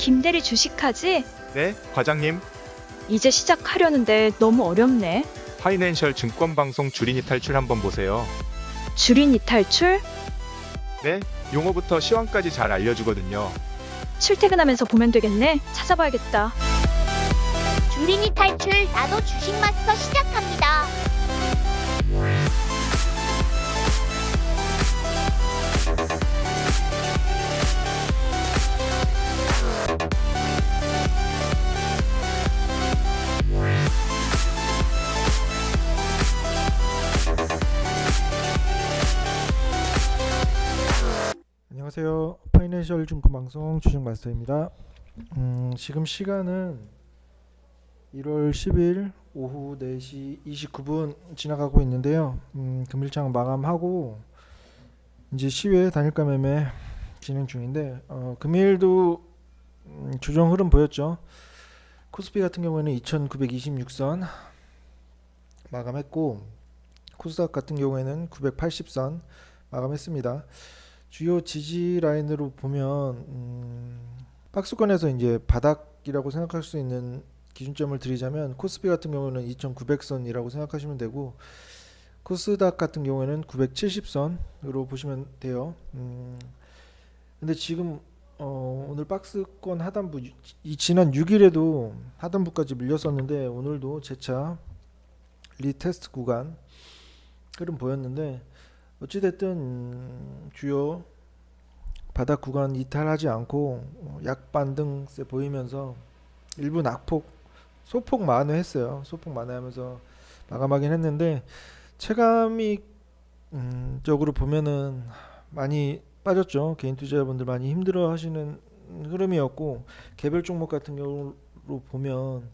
김대리 주식하지? 네, 과장님. 이제 시작하려는데 너무 어렵네. 파이낸셜 증권방송 주린이 탈출 한번 보세요. 주린이 탈출? 네, 용어부터 시황까지 잘 알려주거든요. 출퇴근하면서 보면 되겠네. 찾아봐야겠다. 주린이 탈출 나도 주식 마스터 시작합니다. 안녕하세요. 파이낸셜 증권방송 주식마스터입니다. 지금 시간은 1월 10일 오후 4시 29분 지나가고 있는데요. 금일장 마감하고 이제 시외 단일가 매매 진행 중인데 금일도 조정 흐름 보였죠. 코스피 같은 경우에는 2926선 마감했고 코스닥 같은 경우에는 980선 마감했습니다. 주요 지지 라인으로 보면 박스권에서 이제 바닥이라고 생각할 수 있는 기준점을 드리자면 코스피 같은 경우는 2900선이라고 생각하시면 되고 코스닥 같은 경우에는 970선으로 보시면 돼요. 근데 지금 오늘 박스권 하단부 지난 6일에도 하단부까지 밀렸었는데 오늘도 재차 리테스트 구간 흐름 보였는데 어찌됐든 주요 바닥 구간 이탈하지 않고 약반등세 보이면서 일부 낙폭 소폭 만회했어요. 소폭 만회하면서 마감하긴 했는데 체감이 적으로 보면은 많이 빠졌죠. 개인 투자자분들 많이 힘들어 하시는 흐름이었고 개별 종목 같은 경우로 보면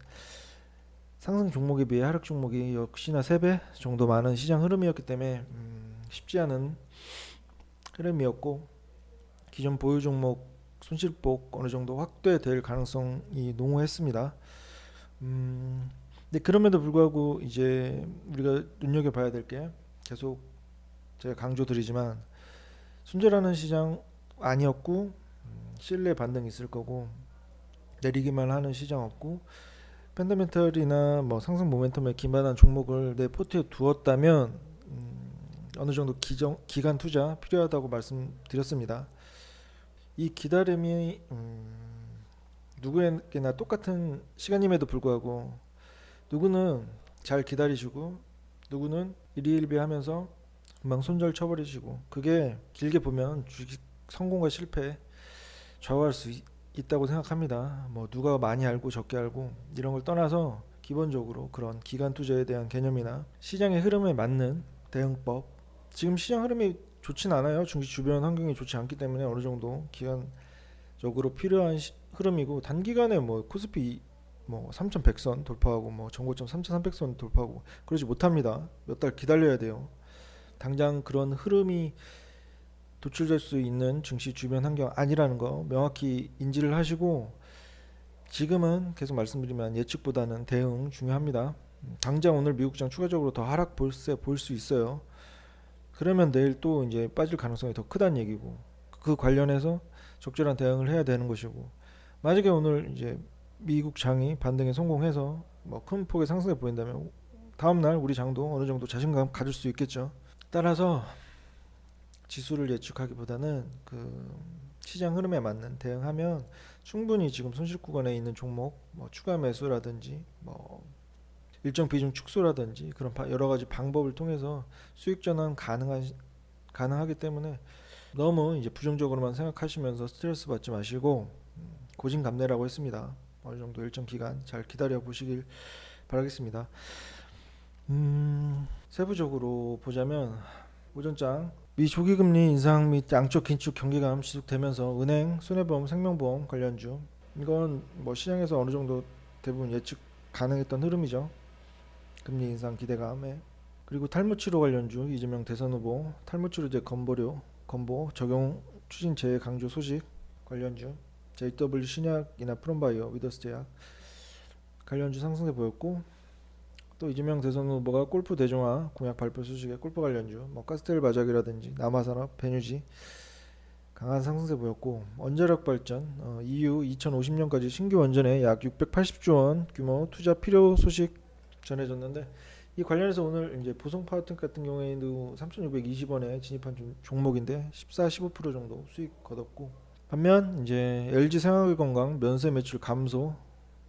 상승 종목에 비해 하락 종목이 역시나 3배 정도 많은 시장 흐름이었기 때문에 쉽지 않은 흐름이었고 기존 보유 종목 손실폭 어느 정도 확대될 가능성이 농후했습니다. 근데 그럼에도 불구하고 이제 우리가 눈여겨봐야 될 게 계속 제가 강조드리지만 순절하는 시장 아니었고 신뢰 반등이 있을 거고 내리기만 하는 시장 없고 펀더멘털이나 뭐 상승 모멘텀에 기반한 종목을 내 포트에 두었다면 어느 정도 기간 투자 필요하다고 말씀드렸습니다. 이 기다림이 누구에게나 똑같은 시간임에도 불구하고 누구는 잘 기다리시고 누구는 일희일비하면서 금방 손절 쳐버리시고 그게 길게 보면 주식 성공과 실패 좌우할 수 있다고 생각합니다. 뭐 누가 많이 알고 적게 알고 이런 걸 떠나서 기본적으로 그런 기간 투자에 대한 개념이나 시장의 흐름에 맞는 대응법 지금 시장 흐름이 좋진 않아요. 중기 주변 환경이 좋지 않기 때문에 어느 정도 기간적으로 필요한 흐름이고 단기간에 뭐 코스피 뭐 3100선 돌파하고 뭐 정고점 3300선 돌파하고 그러지 못합니다. 몇 달 기다려야 돼요. 당장 그런 흐름이 도출될 수 있는 증시 주변 환경 아니라는 거 명확히 인지를 하시고 지금은 계속 말씀드리면 예측보다는 대응 중요합니다. 당장 오늘 미국장 추가적으로 더 하락 볼 수 있어요. 그러면 내일 또 이제 빠질 가능성이 더 크다는 얘기고 그 관련해서 적절한 대응을 해야 되는 것이고 만약에 오늘 이제 미국 장이 반등에 성공해서 뭐 큰 폭의 상승에 보인다면 다음날 우리 장도 어느 정도 자신감 가질 수 있겠죠. 따라서 지수를 예측하기보다는 그 시장 흐름에 맞는 대응하면 충분히 지금 손실 구간에 있는 종목 뭐 추가 매수라든지 뭐 일정 비중 축소라든지 그런 여러 가지 방법을 통해서 수익 전환 가능하기 때문에 너무 이제 부정적으로만 생각하시면서 스트레스 받지 마시고 고진감래라고 했습니다. 어느 정도 일정 기간 잘 기다려 보시길 바라겠습니다. 세부적으로 보자면 오전장 미 조기금리 인상 및 양적 긴축 경기감 지속되면서 은행, 손해보험, 생명보험 관련주 이건 뭐 시장에서 어느 정도 대부분 예측 가능했던 흐름이죠. 금리 인상 기대감에 그리고 탈무치료 관련주 이재명 대선 후보 탈무치료제 건보 적용 추진 재해 강조 소식 관련주 JW 신약이나 프롬바이오 위더스 제약 관련주 상승세 보였고 또 이재명 대선 후보가 골프 대중화 공약 발표 소식에 골프 관련주 뭐 카스텔 바작이라든지 남아산업 베뉴지 강한 상승세 보였고 원자력 발전 이후 2050년까지 신규 원전에 약 680조 원 규모 투자 필요 소식 전해졌는데 이 관련해서 오늘 이제 보성 파워텍 같은 경우에도 3,620원에 진입한 종목인데 14, 15% 정도 수익 거뒀고 반면 이제 LG 생활건강 면세 매출 감소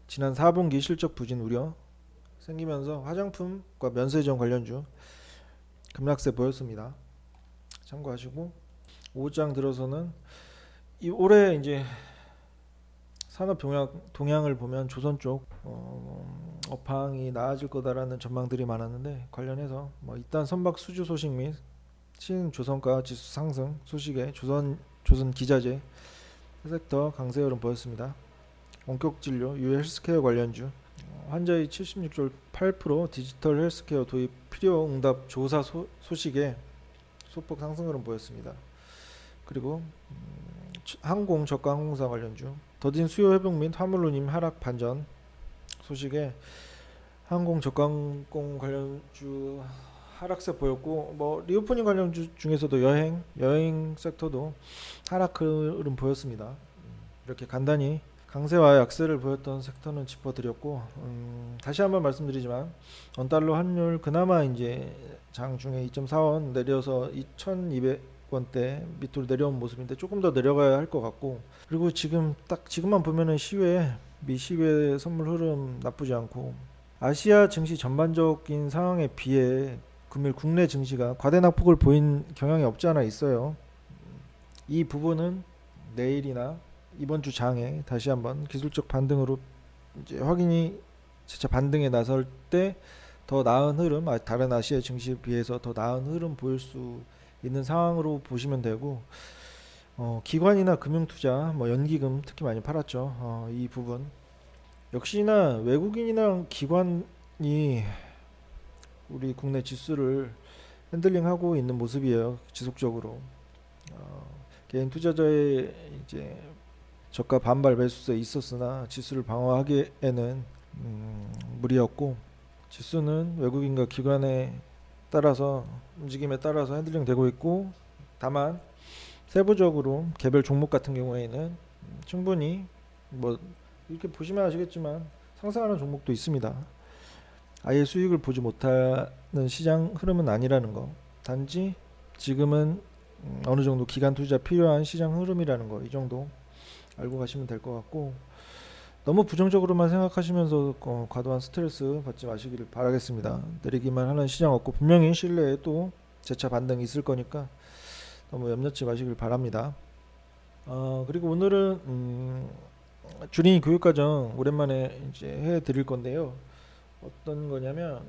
지난 4분기 실적 부진 우려 생기면서 화장품과 면세점 관련주 급락세 보였습니다. 참고하시고 5장 들어서는 이 올해 이제 산업 동향을 보면 조선 쪽 업황이 나아질 거다라는 전망들이 많았는데 관련해서 뭐 일단 선박 수주 소식 및 신조선가 지수 상승 소식에 조선 기자재 섹터 강세 흐름 보였습니다. 원격 진료 유해 헬스케어 관련주 환자의 76.8% 디지털 헬스케어 도입 필요 응답 조사 소식에 소폭 상승 흐름 보였습니다. 그리고 항공 저가 항공사 관련주 더딘 수요 회복 및 화물운임 하락 반전 소식에 항공 저가 항공 관련주 하락세 보였고 뭐 리오프닝 관련주 중에서도 여행 섹터도 하락 흐름 보였습니다. 이렇게 간단히 강세와 약세를 보였던 섹터는 짚어드렸고 다시 한번 말씀드리지만 원달러 환율 그나마 이제 장중에 2.4원 내려서 2,200원대 밑으로 내려온 모습인데 조금 더 내려가야 할 것 같고 그리고 지금만 보면은 미 시외 선물 흐름 나쁘지 않고 아시아 증시 전반적인 상황에 비해 금일 국내 증시가 과대 낙폭을 보인 경향이 없지 않아 있어요. 이 부분은 내일이나 이번 주 장에 다시 한번 기술적 반등으로 이제 확인이 재차 반등에 나설 때 더 나은 흐름, 다른 아시아 증시에 비해서 더 나은 흐름 보일 수 있는 상황으로 보시면 되고 기관이나 금융투자, 뭐 연기금 특히 많이 팔았죠. 이 부분 역시나 외국인이나 기관이 우리 국내 지수를 핸들링하고 있는 모습이에요. 지속적으로 개인 투자자의 이제 저가 반발 매수세 있었으나 지수를 방어하기에는 무리였고 지수는 외국인과 기관에 따라서 움직임에 따라서 핸들링 되고 있고 다만 세부적으로 개별 종목 같은 경우에는 충분히 뭐 이렇게 보시면 아시겠지만 상승하는 종목도 있습니다. 아예 수익을 보지 못하는 시장 흐름은 아니라는 거. 단지 지금은 어느 정도 기간 투자 필요한 시장 흐름이라는 거. 이 정도 알고 가시면 될 것 같고 너무 부정적으로만 생각하시면서 과도한 스트레스 받지 마시기를 바라겠습니다. 내리기만 하는 시장 없고 분명히 실내에 또 재차 반등이 있을 거니까 너무 염려치 마시길 바랍니다. 그리고 오늘은 주린이 교육과정 오랜만에 이제 해드릴 건데요. 어떤 거냐면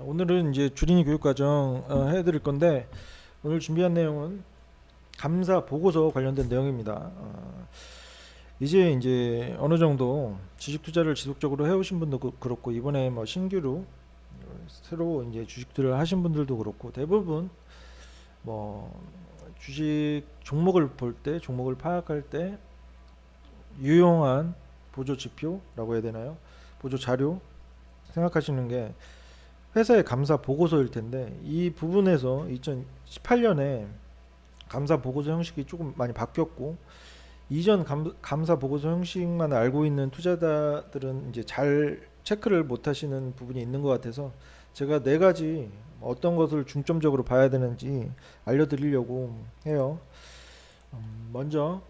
오늘은 이제 주린이 교육과정 해드릴 건데 오늘 준비한 내용은 감사 보고서 관련된 내용입니다. 이제 어느 정도 주식 투자를 지속적으로 해오신 분도 그렇고 이번에 뭐 신규로 새로 이제 주식들을 하신 분들도 그렇고 대부분 뭐 주식 종목을 볼 때 종목을 파악할 때 유용한 보조 지표라고 해야 되나요? 보조 자료 생각하시는 게 회사의 감사 보고서일 텐데 이 부분에서 2018년에 감사 보고서 형식이 조금 많이 바뀌었고 이전 감사 보고서 형식만 알고 있는 투자자들은 이제 잘 체크를 못 하시는 부분이 있는 것 같아서 제가 4가지 어떤 것을 중점적으로 봐야 되는지 알려드리려고 해요. 먼저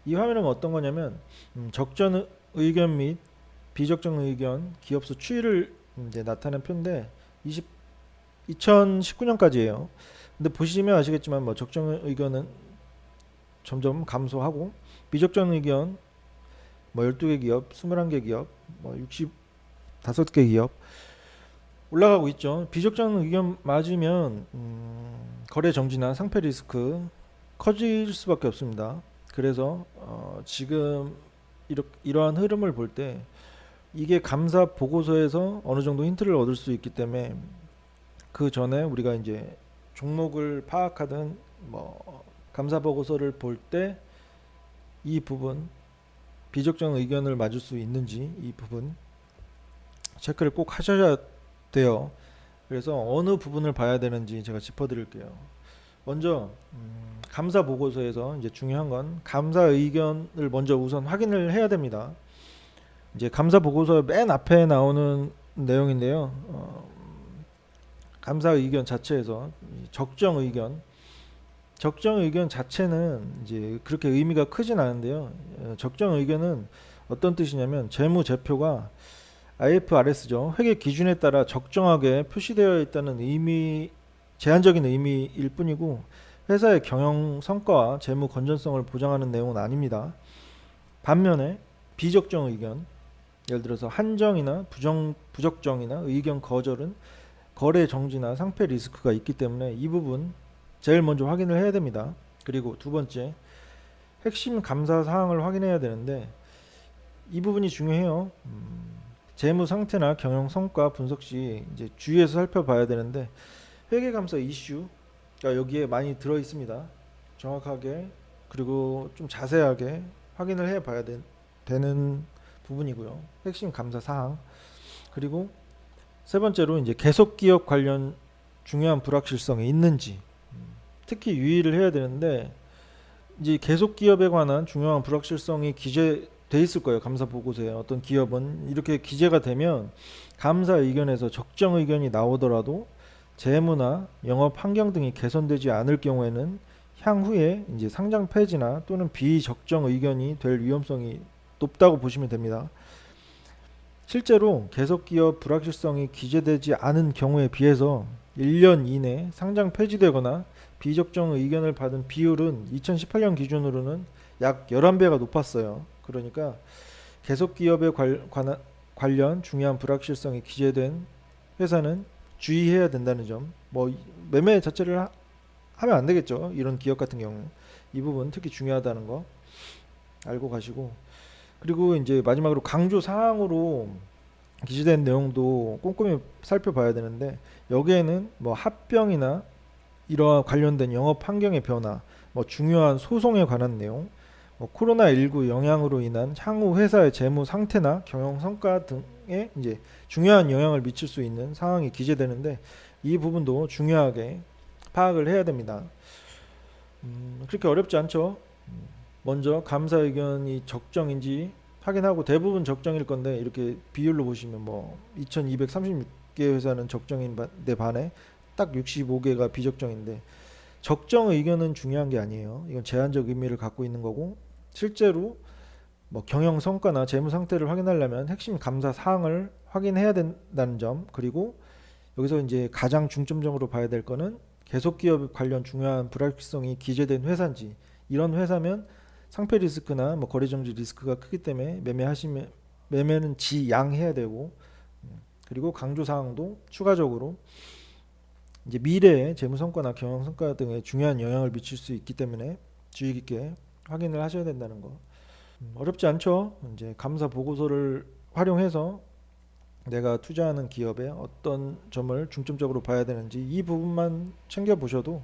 이 화면은 어떤 거냐면 적정 의견 및 비적정 의견 기업수 추이를 이제 나타낸 표인데 2019년까지예요. 근데 보시면 아시겠지만 뭐 적정 의견은 점점 감소하고 비적정 의견 뭐 12개 기업, 21개 기업, 뭐 65개 기업 올라가고 있죠. 비적정 의견 맞으면 거래 정지나 상패 리스크 커질 수밖에 없습니다. 그래서 지금 이러한 흐름을 볼 때 이게 감사 보고서에서 어느 정도 힌트를 얻을 수 있기 때문에 그 전에 우리가 이제 종목을 파악하든 뭐 감사 보고서를 볼 때 이 부분 비적정 의견을 맞을 수 있는지 이 부분 체크를 꼭 하셔야 돼요. 그래서 어느 부분을 봐야 되는지 제가 짚어드릴게요. 먼저 감사 보고서에서 이제 중요한 건 감사 의견을 먼저 우선 확인을 해야 됩니다. 이제 감사 보고서 맨 앞에 나오는 내용인데요. 감사 의견 자체에서 적정 의견 자체는 이제 그렇게 의미가 크진 않은데요. 적정 의견은 어떤 뜻이냐면 재무제표가 IFRS죠. 회계 기준에 따라 적정하게 표시되어 있다는 의미, 제한적인 의미일 뿐이고 회사의 경영 성과와 재무 건전성을 보장하는 내용은 아닙니다. 반면에 비적정 의견, 예를 들어서 한정이나 부적정이나 의견 거절은 거래 정지나 상폐 리스크가 있기 때문에 이 부분 제일 먼저 확인을 해야 됩니다. 그리고 두 번째, 핵심 감사 사항을 확인해야 되는데 이 부분이 중요해요. 재무 상태나 경영 성과 분석 시 이제 주의해서 살펴봐야 되는데 회계감사 이슈가 여기에 많이 들어 있습니다. 정확하게 그리고 좀 자세하게 확인을 해봐야 되는 부분이고요. 핵심 감사 사항. 그리고 세 번째로 이제 계속 기업 관련 중요한 불확실성이 있는지 특히 유의를 해야 되는데 이제 계속 기업에 관한 중요한 불확실성이 기재돼 있을 거예요. 감사 보고서에 어떤 기업은 이렇게 기재가 되면 감사 의견에서 적정 의견이 나오더라도 재무나 영업 환경 등이 개선되지 않을 경우에는 향후에 이제 상장 폐지나 또는 비적정 의견이 될 위험성이 높다고 보시면 됩니다. 실제로 계속 기업 불확실성이 기재되지 않은 경우에 비해서 1년 이내 상장 폐지되거나 비적정 의견을 받은 비율은 2018년 기준으로는 약 11배가 높았어요. 그러니까 계속 기업에 관련 중요한 불확실성이 기재된 회사는 주의해야 된다는 점. 뭐 매매 자체를 하면 안 되겠죠. 이런 기업 같은 경우 이 부분 특히 중요하다는 거 알고 가시고, 그리고 이제 마지막으로 강조 사항으로 기재된 내용도 꼼꼼히 살펴봐야 되는데 여기에는 뭐 합병이나 이러한 관련된 영업 환경의 변화, 뭐 중요한 소송에 관한 내용, 뭐 코로나19 영향으로 인한 향후 회사의 재무 상태나 경영 성과 등에 이제 중요한 영향을 미칠 수 있는 상황이 기재되는데 이 부분도 중요하게 파악을 해야 됩니다. 그렇게 어렵지 않죠. 먼저 감사 의견이 적정인지 확인하고 대부분 적정일 건데 이렇게 비율로 보시면 뭐 2236개 회사는 적정인데 반해 딱 65개가 비적정인데 적정 의견은 중요한 게 아니에요. 이건 제한적 의미를 갖고 있는 거고 실제로 뭐 경영 성과나 재무 상태를 확인하려면 핵심 감사 사항을 확인해야 된다는 점, 그리고 여기서 이제 가장 중점적으로 봐야 될 거는 계속 기업 관련 중요한 불확실성이 기재된 회사인지, 이런 회사면 상폐 리스크나 뭐 거래 정지 리스크가 크기 때문에 매매는 지양해야 되고, 그리고 강조 사항도 추가적으로 이제 미래의 재무 성과나 경영 성과 등에 중요한 영향을 미칠 수 있기 때문에 주의 깊게 확인을 하셔야 된다는 거. 어렵지 않죠? 이제 감사 보고서를 활용해서 내가 투자하는 기업에 어떤 점을 중점적으로 봐야 되는지 이 부분만 챙겨 보셔도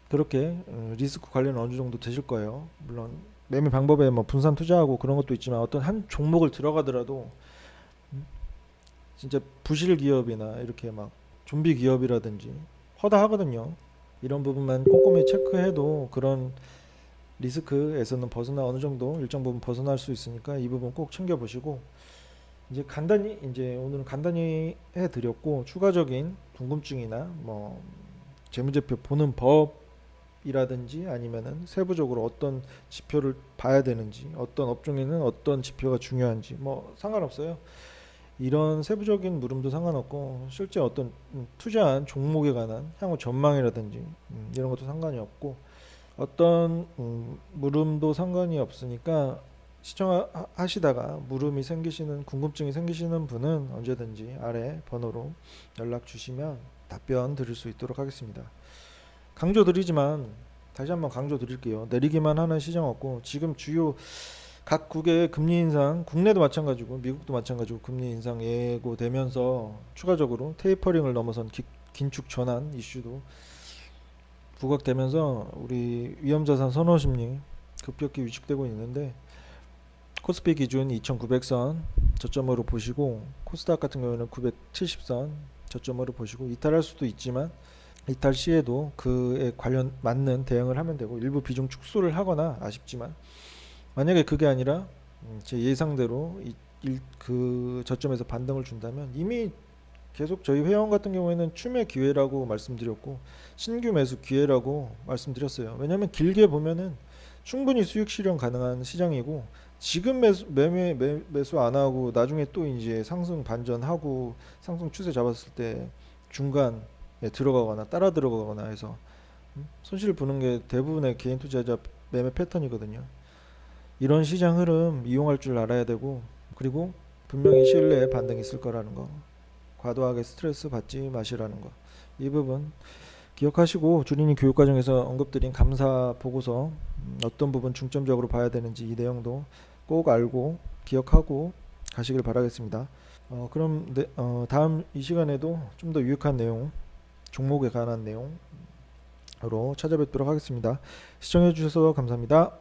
그렇게 리스크 관리는 어느 정도 되실 거예요. 물론 매매 방법에 뭐 분산 투자하고 그런 것도 있지만 어떤 한 종목을 들어가더라도 진짜 부실 기업이나 이렇게 막 좀비 기업이라든지 허다하거든요. 이런 부분만 꼼꼼히 체크해도 그런 리스크에서는 어느 정도 일정 부분 벗어날 수 있으니까 이 부분 꼭 챙겨 보시고, 이제 오늘은 간단히 해드렸고 추가적인 궁금증이나 뭐 재무제표 보는 법이라든지 아니면은 세부적으로 어떤 지표를 봐야 되는지, 어떤 업종에는 어떤 지표가 중요한지 뭐 상관없어요. 이런 세부적인 물음도 상관없고 실제 어떤 투자한 종목에 관한 향후 전망이라든지 이런 것도 상관이 없고 어떤 물음도 상관이 없으니까 시청하시다가 물음이 생기시는, 궁금증이 생기시는 분은 언제든지 아래 번호로 연락 주시면 답변 드릴 수 있도록 하겠습니다. 강조드리지만 다시 한번 강조드릴게요. 내리기만 하는 시장 없고 지금 주요 각국의 금리 인상, 국내도 마찬가지고 미국도 마찬가지고 금리 인상 예고되면서 추가적으로 테이퍼링을 넘어선 긴축 전환 이슈도 부각되면서 우리 위험자산 선호 심리 급격히 위축되고 있는데 코스피 기준 2900선 저점으로 보시고 코스닥 같은 경우에는 970선 저점으로 보시고 이탈할 수도 있지만 이탈 시에도 그에 관련 맞는 대응을 하면 되고 일부 비중 축소를 하거나 아쉽지만 만약에 그게 아니라 제 예상대로 그 저점에서 반등을 준다면 이미 계속 저희 회원 같은 경우에는 추매 기회라고 말씀드렸고 신규 매수 기회라고 말씀드렸어요. 왜냐하면 길게 보면은 충분히 수익 실현 가능한 시장이고 지금 매수 안 하고 나중에 또 이제 상승 반전하고 상승 추세 잡았을 때 중간에 들어가거나 따라 들어가거나 해서 손실 보는 게 대부분의 개인 투자자 매매 패턴이거든요. 이런 시장 흐름 이용할 줄 알아야 되고 그리고 분명히 시일 내에 반등이 있을 거라는 거, 과도하게 스트레스 받지 마시라는 거, 이 부분 기억하시고 주린이 교육 과정에서 언급드린 감사 보고서 어떤 부분 중점적으로 봐야 되는지 이 내용도 꼭 알고 기억하고 가시길 바라겠습니다. 그럼 다음 이 시간에도 좀 더 유익한 내용, 종목에 관한 내용으로 찾아뵙도록 하겠습니다. 시청해 주셔서 감사합니다.